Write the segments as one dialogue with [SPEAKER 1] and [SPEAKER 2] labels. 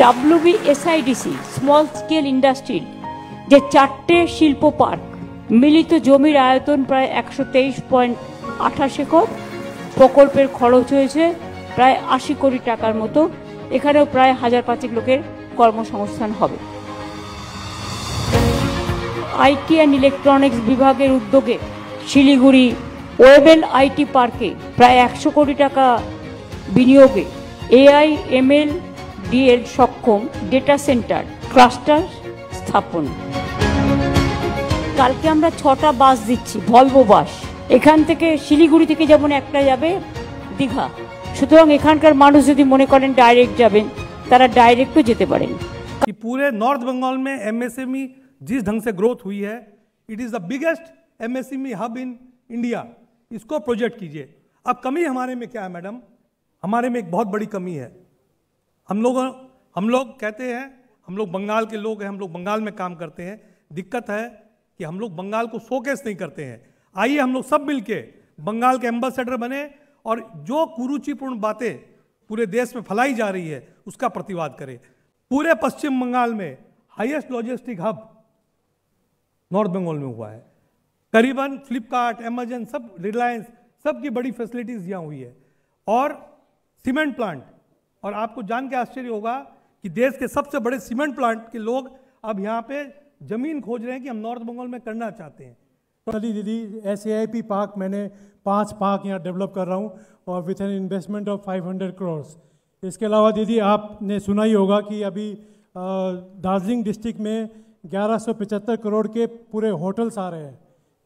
[SPEAKER 1] WBSIDC small scale industry যে 4টে শিল্প park মিলিত জমির আয়তন প্রায় 123.28 একর, প্রকল্পের খরচ হয়েছে প্রায় 80 কোটি টাকার মতো। এখানেও প্রায় 1000 লোকের কর্মসংস্থান হবে। আইটি অ্যান্ড ইলেকট্রনিক্স বিভাগের উদ্যোগে শিলিগুড়ি ওয়েবেল আইটি পার্কে প্রায় 100 কোটি টাকা বিনিয়োগে AI/ML/DL সক্ষম ডেটা সেন্টার ক্লাস্টার স্থাপন। কালকে আমরা 6টা বাস দিচ্ছি, ভলভো বাস। এখান থেকে শিলিগুড়ি থেকে যেমন একটা যাবে দীঘা, সুতরাং এখানকার মানুষ যদি মনে করেন ডাইরেক্ট যাবেন, তারা ডাইরেক্টও যেতে পারেন।
[SPEAKER 2] कि पूरे नॉर्थ बंगाल में MSME जिस ढंग से ग्रोथ हुई है, it is the biggest MSME hub in India. इसको प्रोजेक्ट कीजिए। अब कमी हमारे में क्या है मैडम? हमारे में एक बहुत बड़ी कमी है। हम लोग कहते हैं हम लोग बंगाल के लोग हैं, हम लोग बंगाल में काम करते हैं। दिक्कत है कि हम लोग बंगाल को शोकेस नहीं करते हैं। आइए हम लोग सब मिलके बंगाल के एम्बेसडर बने और जो कुरुचिपूर्ण बातें पूरे देश में फैलाई जा रही है उसका प्रतिवाद करें। पूरे पश्चिम बंगाल में highest logistic hub North Bengal में हुआ है। करीबन फ्लिपकार्ट, अमेजन, सब, रिलायंस, सब की बड़ी फैसिलिटीज यहाँ हुई है। और सीमेंट प्लांट, और आपको जान के आश्चर्य होगा कि देश के सबसे बड़े सीमेंट प्लांट के लोग अब यहाँ पे जमीन खोज रहे हैं कि हम नॉर्थ बंगाल में करना चाहते हैं।
[SPEAKER 3] दीदी SAIP पार्क मैंने 5 पार्क यहाँ डेवलप कर रहा हूँ और with an investment of 500 crore. इसके अलावा दीदी आपने सुना ही होगा कि अभी दार्जिलिंग डिस्ट्रिक्ट में 1175 करोड़ के पूरे होटल्स आ रहे हैं,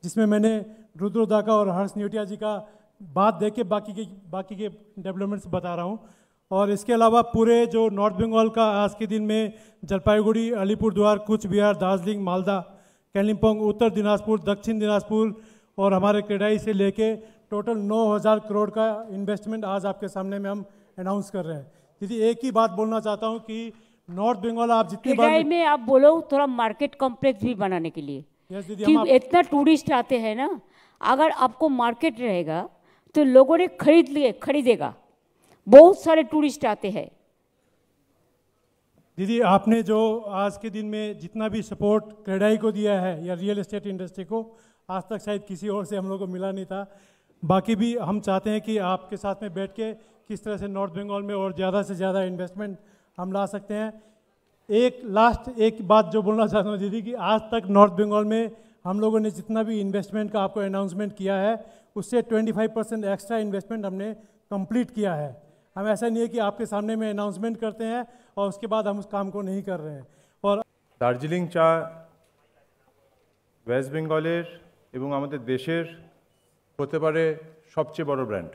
[SPEAKER 3] जिसमें मैंने रुद्रदा का और हर्ष न्यूटिया जी का बात देख के बाकी के डेवलपमेंट्स बता रहा हूँ। और इसके अलावा पूरे जो नॉर्थ बंगाल का आज के दिन में जलपाईगुड़ी, अलीपुरद्वार, कूच बिहार, दार्जिलिंग, मालदा, कालिम्पोंग, उत्तर दिनाजपुर, दक्षिण दिनाजपुर और हमारे क्रेडाई से लेके टोटल 9000 करोड़ का इन्वेस्टमेंट आज आपके सामने में हम अनाउंस कर रहे हैं। दीदी एक ही बात बोलना चाहता हूँ कि नॉर्थ बंगाल आप जितनी बार
[SPEAKER 1] में आप बोलो थोड़ा मार्केट कॉम्प्लेक्स भी बनाने के लिए, कि इतना टूरिस्ट आते हैं ना, अगर आपको मार्केट रहेगा तो लोगों ने खरीदेगा। बहुत सारे टूरिस्ट आते हैं।
[SPEAKER 3] दीदी आपने जो आज के दिन में जितना भी सपोर्ट क्रेडाई को दिया है या रियल एस्टेट इंडस्ट्री को, आज तक शायद किसी और से हम लोग को मिला नहीं था। बाकी भी हम चाहते हैं कि आपके साथ में बैठ के किस तरह से नॉर्थ बंगाल में और ज़्यादा से ज़्यादा इन्वेस्टमेंट हम ला सकते हैं। एक बात जो बोलना चाहता हूँ दीदी, कि आज तक नॉर्थ बंगाल में हम लोगों ने जितना भी इन्वेस्टमेंट का आपको अनाउंसमेंट किया है, उससे 25% एक्स्ट्रा इन्वेस्टमेंट हमने कंप्लीट किया है। हम ऐसा नहीं है कि आपके सामने में अनाउंसमेंट करते हैं और उसके बाद हम उस काम को नहीं कर रहे हैं। और
[SPEAKER 4] দার্জিলিং চা ওয়েস্ট বেঙ্গলের এবং আমাদের দেশের হতে পারে সবচেয়ে বড় ব্র্যান্ড।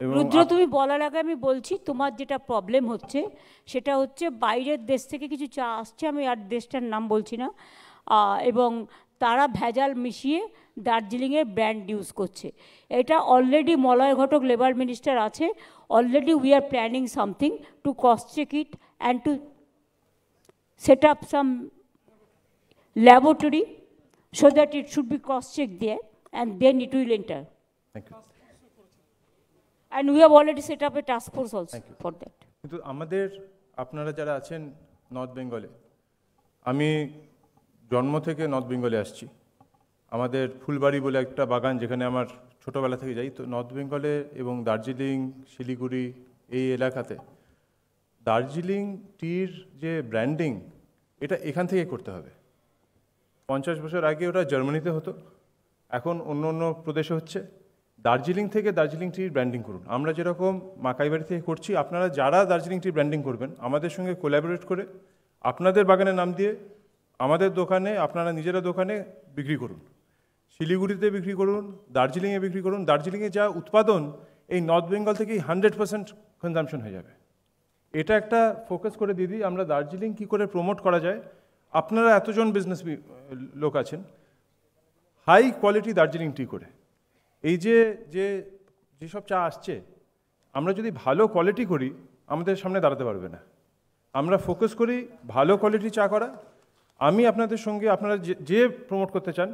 [SPEAKER 1] রুদ্র, তুমি বলার আগে আমি বলছি, তোমার যেটা প্রবলেম হচ্ছে সেটা হচ্ছে বাইরের দেশ থেকে কিছু চা আসছে, আমি আর দেশটার নাম বলছি না, এবং তারা ভেজাল মিশিয়ে দার্জিলিংয়ের ব্র্যান্ড ইউজ করছে। এটা already Malay Ghatak labour minister আছে, already we are planning something to cross check it and to set up some laboratory so that it should be cross check there and then it will enter.
[SPEAKER 4] Thank you.
[SPEAKER 1] And we have already set up a task force also for that.
[SPEAKER 4] কিন্তু আমাদের আপনারা যারা আছেন north বেঙ্গলে, আমি জন্ম থেকে north বেঙ্গলে আসছি। আমাদের ফুলবাড়ি বলে একটা বাগান, যেখানে আমার ছোটোবেলা থেকে যাই। তো নর্থ বেঙ্গলে এবং দার্জিলিং, শিলিগুড়ি এই এলাকাতে দার্জিলিং টির যে ব্র্যান্ডিং, এটা এখান থেকে করতে হবে। 50 বছর আগে ওটা জার্মানিতে হতো, এখন অন্য অন্য প্রদেশে হচ্ছে। দার্জিলিং থেকে দার্জিলিং টির ব্র্যান্ডিং করুন। আমরা যেরকম মাকাইবাড়ি থেকে করছি, আপনারা যারা দার্জিলিং টির ব্র্যান্ডিং করবেন, আমাদের সঙ্গে কোলাবোরেট করে আপনাদের বাগানের নাম দিয়ে আমাদের দোকানে, আপনারা নিজেরা দোকানে বিক্রি করুন। শিলিগুড়িতে বিক্রি করুন, দার্জিলিংয়ে বিক্রি করুন। দার্জিলিংয়ে যা উৎপাদন, এই নর্থ বেঙ্গল থেকেই 100% কনজামশন হয়ে যাবে। এটা একটা ফোকাস করে দিদি, আমরা দার্জিলিং কী করে প্রমোট করা যায়। আপনারা এতজন বিজনেস লোক আছেন, হাই কোয়ালিটি দার্জিলিং টি করে এই যেসব চা আসছে, আমরা যদি ভালো কোয়ালিটি করি, আমাদের সামনে দাঁড়াতে পারবে না। আমরা ফোকাস করি ভালো কোয়ালিটি চা করা। আমি আপনাদের সঙ্গে, আপনারা যে প্রমোট করতে চান,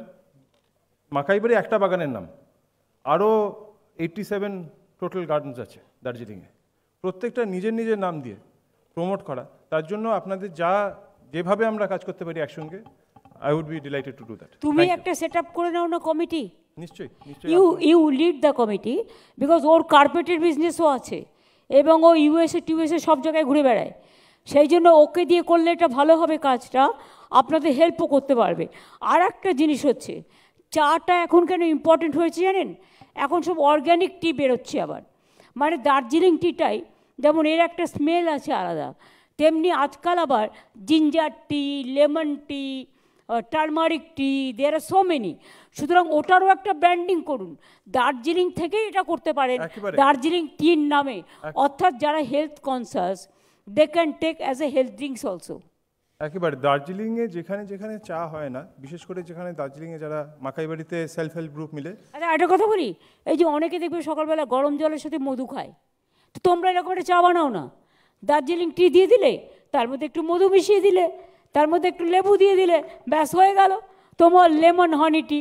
[SPEAKER 4] মাকাইবাড়ি একটা বাগানের নাম, আরও 87 টোটাল গার্ডেন্স আছে দার্জিলিংয়ে, প্রত্যেকটা নিজের নিজের নাম দিয়ে প্রমোট করা, তার জন্য আপনাদের যেভাবে আমরা কাজ করতে পারি একসঙ্গে, I would be delighted to do that.
[SPEAKER 1] তুমি একটা সেট আপ করে নাও না কমিটি,
[SPEAKER 4] নিশ্চয়ই
[SPEAKER 1] you lead the committee, because ওর কার্পেটের বিজনেসও আছে এবং ও টিউএসএ সব জায়গায় ঘুরে বেড়ায়, সেই জন্য ওকে দিয়ে করলে এটা ভালো হবে, কাজটা আপনাদের হেল্পও করতে পারবে। আর একটা জিনিস হচ্ছে, চাটা এখন কেন ইম্পর্টেন্ট হয়েছে জানেন? এখন সব অর্গ্যানিক টি বেরোচ্ছে আবার, মানে দার্জিলিং টিটাই যেমন এর একটা স্মেল আছে আলাদা, তেমনি আজকাল আবার ginger tea, lemon tea, turmeric tea, there are so many. সুতরাং ওটারও একটা ব্র্যান্ডিং করুন, দার্জিলিং থেকেই এটা করতে পারেন,
[SPEAKER 4] একেবারে।
[SPEAKER 1] দার্জিলিং টির নামে, অর্থাৎ যারা health conscious they can take as a health drinks also.
[SPEAKER 4] একেবারে দার্জিলিংয়ে যেখানে যেখানে চা হয় না, বিশেষ করে যেখানে দার্জিলিংয়ে যারা মাকাইবাড়িতে সেলফ হেল্প গ্রুপ মিলে।
[SPEAKER 1] আচ্ছা একটা কথা বলি, এই যে অনেকে দেখবে সকালবেলা গরম জলের সাথে মধু খায়, তো তোমরা এরকম একটা চা বানাও না, দার্জিলিং টি দিয়ে দিলে, তার মধ্যে একটু মধু মিশিয়ে দিলে, তার মধ্যে একটু লেবু দিয়ে দিলে, ব্যাস হয়ে গেল তোমার লেমন হানি টি।